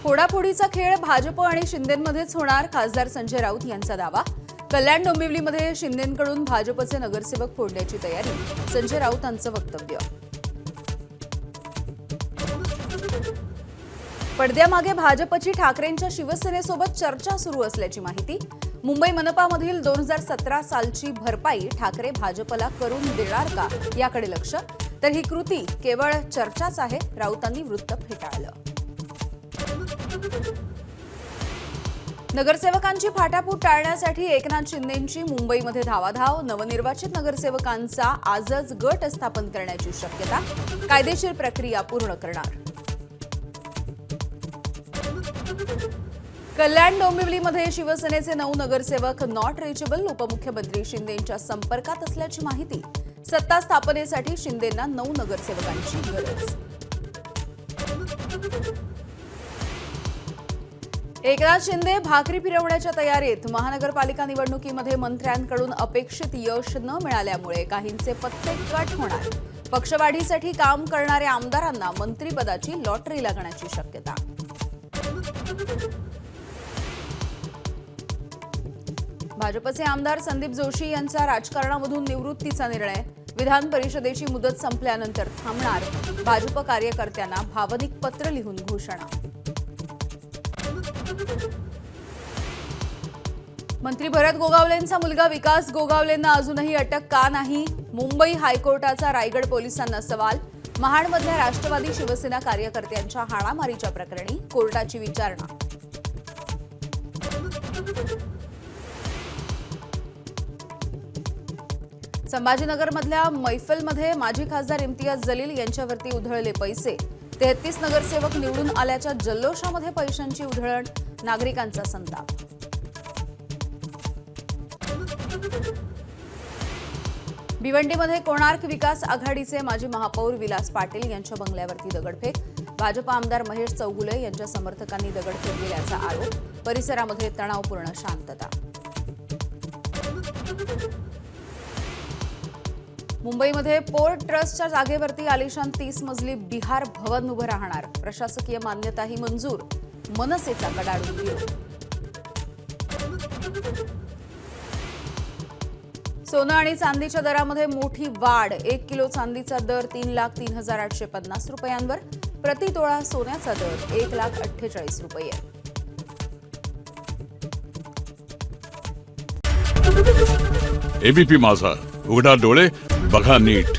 फोडाफोडीचा खेळ भाजप आणि शिंदेंमध्येच होणार, खासदार संजय राऊत यांचा दावा। कल्याण डोंबिवलीमध्ये शिंदेंकडून भाजपचे नगरसेवक फोडण्याची तयारी, संजय राऊतांचं वक्तव्य। पडद्यामागे भाजपची ठाकरेंच्या शिवसेनेसोबत चर्चा सुरू असल्याची माहिती। मुंबई मनपामधील 2017 सालची भरपाई ठाकरे भाजपला करून देणार का याकडे लक्ष, तर ही कृती केवळ चर्चाच आहे, राऊतांनी वृत्त फेटाळलं। नगरसेवकांची फाटाफूट टाळण्यासाठी एकनाथ शिंदेंची मुंबईमध्ये धावाधाव, नवनिर्वाचित नगरसेवकांचा आजच गट स्थापन करण्याची शक्यता, कायदेशीर प्रक्रिया पूर्ण करणार। कल्याण डोंबिवलीमध्ये शिवसेनेचे 9 नगरसेवक नॉट रिचेबल, उपमुख्यमंत्री शिंदेंच्या संपर्कात असल्याची माहिती। सत्ता स्थापनेसाठी शिंदेंना 9 नगरसेवकांची गरज। एकनाथ शिंदे भाकरी फिरवण्याच्या तयारीत, महानगरपालिका निवडणुकीमध्ये मंत्र्यांकडून अपेक्षित यश न मिळाल्यामुळे काहींचे पत्ते कट होणार। पक्षवाढीसाठी काम करणाऱ्या आमदारांना मंत्रिपदाची लॉटरी लागण्याची शक्यता। भाजपचे आमदार संदीप जोशी यांचा राजकारणामधून निवृत्तीचा निर्णय, विधान परिषदेची मुदत संपल्यानंतर थांबणार, भाजप कार्यकर्त्यांना भावनिक पत्र लिहून घोषणा। मंत्री भरत गोगावलेंचा मुलगा विकास गोगावलेंना अजूनही अटक का नाही, मुंबई हायकोर्टाचा रायगड पोलिसांना सवाल। महाडमधल्या राष्ट्रवादी शिवसेना कार्यकर्त्यांच्या हाणामारीच्या प्रकरणी कोर्टाची विचारणा। संभाजीनगरमधल्या मैफलमध्ये माजी खासदार इम्तियाज जलील यांच्यावरती उधळले पैसे, 33 नगरसेवक निवडून आल्याच्या जल्लोषामध्ये पैशांची उधळण, नागरिकांचा संताप। भिवंडीमध्ये कोणार्क विकास आघाडीचे माजी महापौर विलास पाटील यांच्या बंगल्यावरती दगडफेक, भाजप आमदार महेश चौगुले यांच्या समर्थकांनी दगडफेक केल्याचा आरोप, परिसरामध्ये तणावपूर्ण शांतता। मुंबईमध्ये पोर्ट ट्रस्टच्या जागेवरती आलिशान 30 मजली बिहार भवन उभं राहणार, प्रशासकीय मान्यताही मंजूर, मनसेचा कडाडून विरोध। सोनं आणि चांदीच्या दरामध्ये मोठी वाढ, 1 किलो चांदीचा दर 3,03,850 रुपयांवर, प्रति तोळा सोन्याचा दर 1,48,00,000 रुपये। एबीपी माझा, उघडा डोळे बघा नीट।